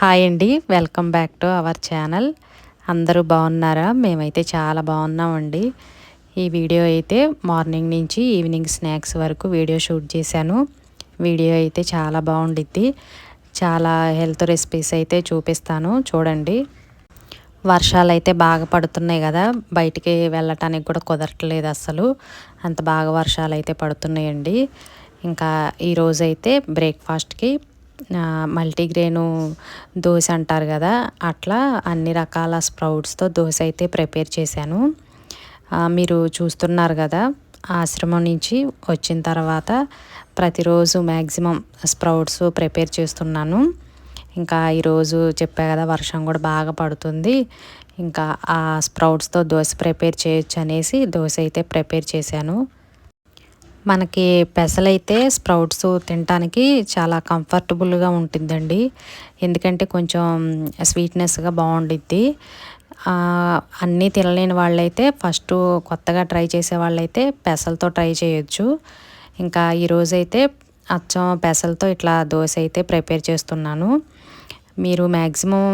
Hi అండి. Welcome back to our channel. అందరూ బాగున్నారా? మేమైతే చాలా బాగున్నామండి. ఈ వీడియో అయితే మార్నింగ్ నుంచి ఈవినింగ్ స్నాక్స్ వరకు వీడియో షూట్ చేశాను. వీడియో అయితే చాలా బాగుండిద్ది. చాలా హెల్త్ రెసిపీస్ అయితే చూపిస్తాను చూడండి. వర్షాలైతే బాగా పడుతున్నాయి కదా, బయటికి వెళ్ళటానికి కూడా కుదరట్లేదు అస్సలు. అంత బాగా వర్షాలైతే పడుతున్నాయండి. ఇంకా ఈరోజైతే బ్రేక్ఫాస్ట్కి మల్టీగ్రెయిన్ దోశ అంటారు కదా, అట్లా అన్ని రకాల స్ప్రౌట్స్తో దోశ అయితే ప్రిపేర్ చేశాను. మీరు చూస్తున్నారు కదా, ఆశ్రమం నుంచి వచ్చిన తర్వాత ప్రతిరోజు మ్యాక్సిమం స్ప్రౌట్స్ ప్రిపేర్ చేస్తున్నాను. ఇంకా ఈరోజు చెప్పా కదా, వర్షం కూడా బాగా పడుతుంది. ఇంకా ఆ స్ప్రౌట్స్తో దోశ ప్రిపేర్ చేయొచ్చు అనేసి దోశ అయితే ప్రిపేర్ చేశాను. మనకి పెసలైతే స్ప్రౌట్స్ తినటానికి చాలా కంఫర్టబుల్గా ఉంటుందండి. ఎందుకంటే కొంచెం స్వీట్నెస్గా బాగుండిద్ది. అన్నీ తినలేని వాళ్ళైతే ఫస్ట్ కొత్తగా ట్రై చేసే వాళ్ళైతే పెసలతో ట్రై చేయొచ్చు. ఇంకా ఈరోజైతే అచ్చం పెసలతో ఇట్లా దోశ అయితే ప్రిపేర్ చేస్తున్నాను. మీరు మ్యాక్సిమం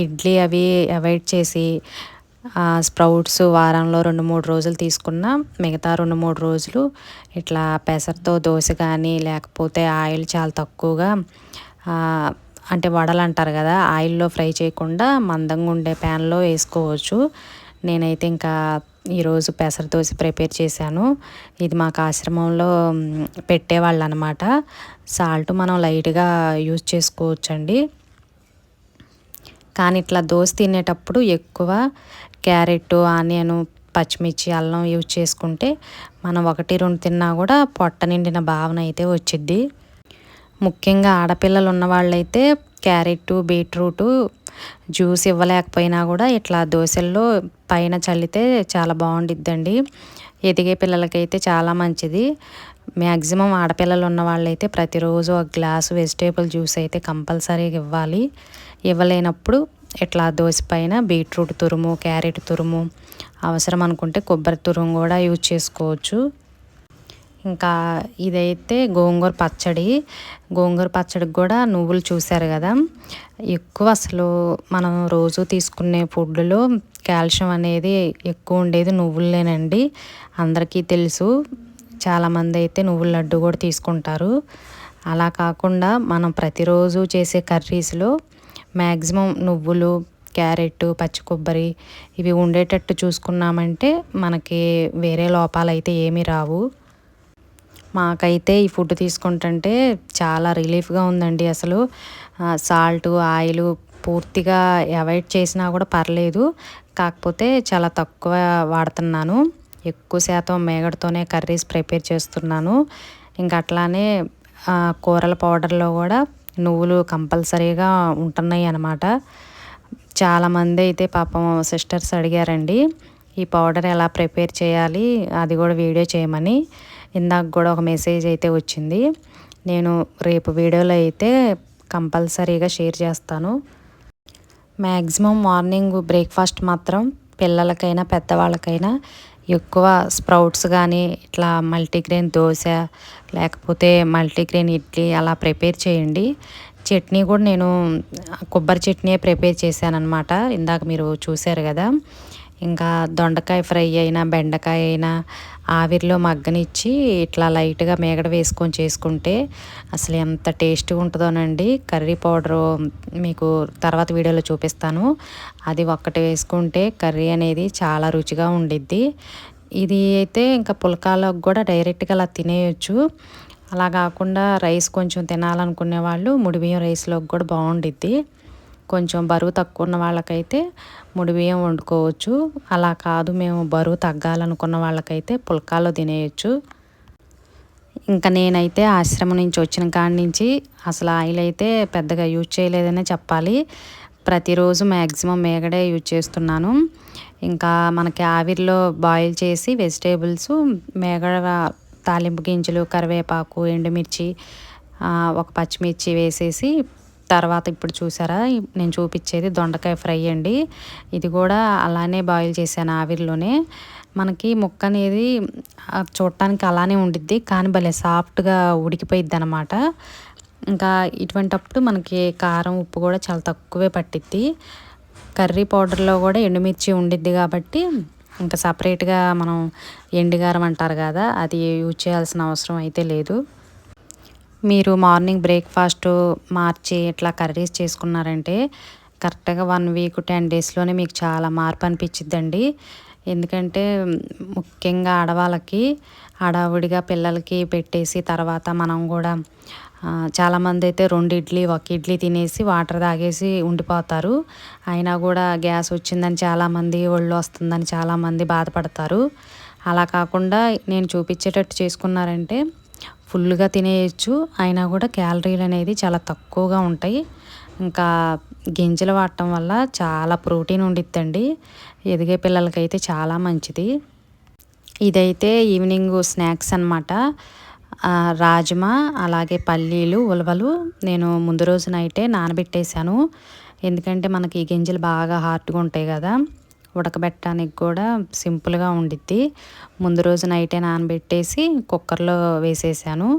ఇడ్లీ అవి అవాయిడ్ చేసి స్ప్రౌట్స్ వారంలో 2-3 రోజులు తీసుకున్న మిగతా 2-3 రోజులు ఇట్లా పెసరతో దోశ కానీ, లేకపోతే ఆయిల్ చాలా తక్కువగా అంటే వడలు అంటారు కదా, ఆయిల్లో ఫ్రై చేయకుండా మందంగా ఉండే ప్యాన్లో వేసుకోవచ్చు. నేనైతే ఇంకా ఈరోజు పెసర దోశ ప్రిపేర్ చేశాను. ఇది మాకు ఆశ్రమంలో పెట్టేవాళ్ళు అనమాట. సాల్ట్ మనం లైట్గా యూజ్ చేసుకోవచ్చండి. కానీ ఇట్లా దోశ తినేటప్పుడు ఎక్కువ క్యారెట్, ఆనియన్, పచ్చిమిర్చి, అల్లం యూజ్ చేసుకుంటే మనం 1-2 తిన్నా కూడా పొట్ట నిండిన భావన అయితే వచ్చిద్ది. ముఖ్యంగా ఆడపిల్లలు ఉన్న వాళ్ళైతే క్యారెట్, బీట్రూట్ జ్యూస్ ఇవ్వలేకపోయినా కూడా ఇట్లా దోశల్లో పైన చల్లితే చాలా బాగుండిద్దండి. ఎదిగే పిల్లలకైతే చాలా మంచిది. మ్యాక్సిమం ఆడపిల్లలు ఉన్న వాళ్ళైతే ప్రతిరోజు ఒక గ్లాసు వెజిటేబుల్ జ్యూస్ అయితే కంపల్సరీగా ఇవ్వాలి. ఇవ్వలేనప్పుడు ఇట్లా దోశ పైన బీట్రూట్ తురుము, క్యారెట్ తురుము, అవసరం అనుకుంటే కొబ్బరి తురుము కూడా యూజ్ చేసుకోవచ్చు. ఇంకా ఇదైతే గోంగూర పచ్చడి. గోంగూర పచ్చడికి కూడా నువ్వులు చూశారు కదా, ఎక్కువ అసలు మనం రోజు తీసుకునే ఫుడ్లో కాల్షియం అనేది ఎక్కువ ఉండేది నువ్వుల్లోనండి. అందరికీ తెలుసు. చాలామంది అయితే నువ్వుల లడ్డు కూడా తీసుకుంటారు. అలా కాకుండా మనం ప్రతిరోజు చేసే కర్రీస్లో మ్యాక్సిమం నువ్వులు, క్యారెట్, పచ్చి కొబ్బరి ఇవి ఉండేటట్టు చూసుకున్నామంటే మనకి వేరే లోపాలు అయితే ఏమీ రావు. మాకైతే ఈ ఫుడ్ తీసుకుంటుంటే చాలా రిలీఫ్గా ఉందండి. అసలు సాల్ట్, ఆయిల్ పూర్తిగా అవాయిడ్ చేసినా కూడా పర్లేదు. కాకపోతే చాలా తక్కువ వాడుతున్నాను. ఎక్కువ శాతం మేగడతోనే కర్రీస్ ప్రిపేర్ చేస్తున్నాను. ఇంకా అట్లానే కూరల పౌడర్లో కూడా నువ్వులు కంపల్సరీగా ఉంటున్నాయి అన్నమాట. చాలామంది అయితే పాపం సిస్టర్స్ అడిగారండి, ఈ పౌడర్ ఎలా ప్రిపేర్ చేయాలి అది కూడా వీడియో చేయమని. ఇందాక కూడా ఒక మెసేజ్ అయితే వచ్చింది. నేను రేపు వీడియోలో అయితే కంపల్సరీగా షేర్ చేస్తాను. మ్యాక్సిమం మార్నింగ్ బ్రేక్ఫాస్ట్ మాత్రం పిల్లలకైనా పెద్దవాళ్ళకైనా ఎక్కువ స్ప్రౌట్స్ కానీ, ఇట్లా మల్టీగ్రెయిన్ దోశ, లేకపోతే మల్టీగ్రెయిన్ ఇడ్లీ అలా ప్రిపేర్ చేయండి. చట్నీ కూడా నేను కొబ్బరి చట్నీ ప్రిపేర్ చేశాను అనమాట. ఇందాక మీరు చూశారు కదా. ఇంకా దొండకాయ ఫ్రై అయినా, బెండకాయ అయినా ఆవిరిలో మగ్గనిచ్చి ఇట్లా లైట్గా మేగడ వేసుకొని చేసుకుంటే అసలు ఎంత టేస్ట్గా ఉంటుందోనండి. కర్రీ పౌడరు మీకు తర్వాత వీడియోలో చూపిస్తాను. అది ఒక్కటి వేసుకుంటే కర్రీ అనేది చాలా రుచిగా ఉండిద్ది. ఇది అయితే ఇంకా పుల్కాలకు కూడా డైరెక్ట్గా అలా తినేయచ్చు. అలా కాకుండా రైస్ కొంచెం తినాలనుకునే వాళ్ళు ముడి బియ్యం రైస్లోకి కూడా బాగుండిద్ది. కొంచెం బరువు తక్కువ ఉన్న వాళ్ళకైతే ముడి బియ్యం వండుకోవచ్చు. అలా కాదు మేము బరువు తగ్గాలనుకున్న వాళ్ళకైతే పుల్కాలో తినేయచ్చు. ఇంకా నేనైతే ఆశ్రమం నుంచి వచ్చిన కాడి నుంచి అసలు ఆయిల్ అయితే పెద్దగా యూజ్ చేయలేదనే చెప్పాలి. ప్రతిరోజు మ్యాక్సిమం మేగడే యూజ్ చేస్తున్నాను. ఇంకా మనకి ఆవిరిలో బాయిల్ చేసి వెజిటేబుల్స్, మేగడ తాలింపు గింజలు, కరివేపాకు, ఎండుమిర్చి, ఒక పచ్చిమిర్చి వేసేసి తర్వాత ఇప్పుడు చూసారా నేను చూపించేది దొండకాయ ఫ్రై అండి. ఇది కూడా అలానే బాయిల్ చేశాను ఆవిరిలోనే. మనకి ముక్క అనేది చూడటానికి అలానే ఉండిద్ది, కానీ భలే సాఫ్ట్గా ఉడికిపోయిద్ది అనమాట. ఇంకా ఇటువంటప్పుడు మనకి కారం ఉప్పు కూడా చాలా తక్కువే పట్టిద్ది. కర్రీ పౌడర్లో కూడా ఎండుమిర్చి ఉండిద్ది కాబట్టి ఇంకా సపరేట్గా మనం ఎండుగారం అంటారు కదా, అది యూజ్ చేయాల్సిన అవసరం అయితే లేదు. మీరు మార్నింగ్ బ్రేక్ఫాస్ట్ మార్చి ఇట్లా కర్రీస్ చేసుకున్నారంటే కరెక్ట్గా 1 వీక్ 10 డేస్లోనే మీకు చాలా మార్పు అనిపించిద్దండి. ఎందుకంటే ముఖ్యంగా ఆడవాళ్ళకి హడావుడిగా పిల్లలకి పెట్టేసి తర్వాత మనం కూడా చాలామంది అయితే 2 ఇడ్లీ 1 ఇడ్లీ తినేసి వాటర్ తాగేసి ఉండిపోతారు. అయినా కూడా గ్యాస్ వచ్చిందని చాలామంది, ఒళ్ళు వస్తుందని చాలామంది బాధపడతారు. అలా కాకుండా నేను చూపించేటట్టు చేసుకున్నారంటే ఫుల్గా తినేయచ్చు. అయినా కూడా క్యాలరీలు అనేది చాలా తక్కువగా ఉంటాయి. ఇంకా గింజలు వాడటం వల్ల చాలా ప్రోటీన్ ఉండిద్దండి. ఎదిగే పిల్లలకైతే చాలా మంచిది. ఇదైతే ఈవినింగ్ స్నాక్స్ అనమాట. రాజ్మా అలాగే పల్లీలు, ఉలవలు నేను ముందు రోజు నైటే నానబెట్టేశాను. ఎందుకంటే మనకి ఈ గింజలు బాగా హార్డ్గా ఉంటాయి కదా, ఉడకబెట్టడానికి కూడా సింపుల్గా ఉండిద్ది. ముందు రోజు నైటే నానబెట్టేసి కుక్కర్లో వేసేసాను.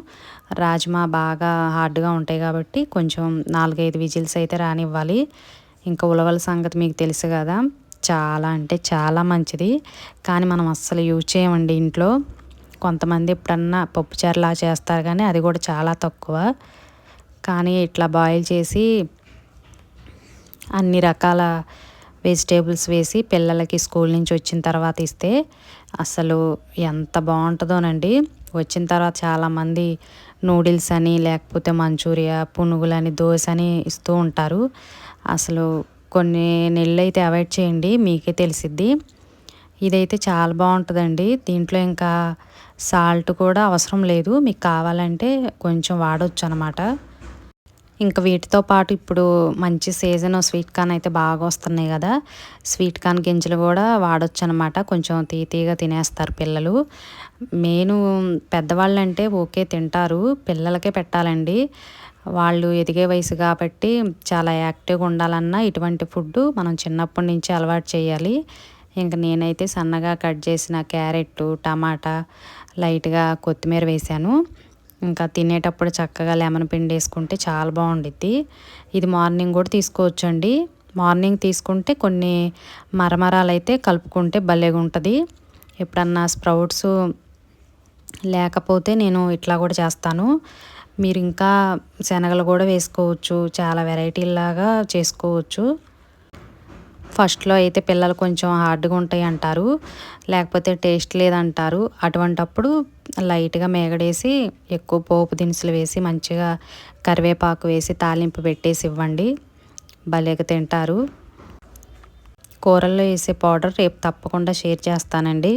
రాజ్మా బాగా హార్డ్గా ఉంటాయి కాబట్టి కొంచెం 4-5 విజిల్స్ అయితే రానివ్వాలి. ఇంకా ఉలవల సంగతి మీకు తెలుసు కదా, చాలా అంటే చాలా మంచిది. కానీ మనం అస్సలు యూజ్ చేయమండి ఇంట్లో. కొంతమంది ఎప్పుడన్నా పప్పుచారులా చేస్తారు కానీ అది కూడా చాలా తక్కువ. కానీ ఇట్లా బాయిల్ చేసి అన్ని రకాల వెజిటేబుల్స్ వేసి పిల్లలకి స్కూల్ నుంచి వచ్చిన తర్వాత ఇస్తే అసలు ఎంత బాగుంటుందోనండి. వచ్చిన తర్వాత చాలామంది నూడిల్స్ అని లేకపోతే మంచూరియా, పునుగులని, దోశ అని ఇస్తూ ఉంటారు. అసలు కొన్ని నెలలు అయితే అవాయిడ్ చేయండి, మీకే తెలిసిద్ది. ఇదైతే చాలా బాగుంటుందండి. దీంట్లో ఇంకా సాల్ట్ కూడా అవసరం లేదు, మీకు కావాలంటే కొంచెం వాడవచ్చు అనమాట. ఇంకా వీటితో పాటు ఇప్పుడు మంచి సీజన్ స్వీట్ కార్న్ అయితే బాగా వస్తున్నాయి కదా, స్వీట్ కార్న్ గింజలు కూడా వాడచ్చు అనమాట. కొంచెం తీగా తినేస్తారు పిల్లలు. మెయిన్ పెద్దవాళ్ళంటే ఓకే తింటారు, పిల్లలకే పెట్టాలండి. వాళ్ళు ఎదిగే వయసు కాబట్టి చాలా యాక్టివ్గా ఉండాలన్నా ఇటువంటి ఫుడ్ మనం చిన్నప్పటి నుంచి అలవాటు చేయాలి. ఇంకా నేనైతే సన్నగా కట్ చేసిన క్యారెట్, టమాటా, లైట్గా కొత్తిమీర వేసాను. ఇంకా తినేటప్పుడు చక్కగా లెమన్ పిండి వేసుకుంటే చాలా బాగుండిద్ది. ఇది మార్నింగ్ కూడా తీసుకోవచ్చండి. మార్నింగ్ తీసుకుంటే కొన్ని మరమరాలు అయితే కలుపుకుంటే భలేగా ఉంటుంది. ఎప్పుడన్నా స్ప్రౌట్స్ లేకపోతే నేను ఇట్లా కూడా చేస్తాను. మీరు ఇంకా శనగలు కూడా వేసుకోవచ్చు, చాలా వెరైటీలాగా చేసుకోవచ్చు. ఫస్ట్లో అయితే పిల్లలు కొంచెం హార్డ్గా ఉంటాయి అంటారు, లేకపోతే టేస్ట్ లేదంటారు. అటువంటప్పుడు లైట్గా మేగడేసి ఎక్కువ పోపు దినుసులు వేసి మంచిగా కరివేపాకు వేసి తాలింపు పెట్టేసి ఇవ్వండి, భలేగా తింటారు. కూరల్లో వేసే పౌడర్ రేపు తప్పకుండా షేర్ చేస్తానండి.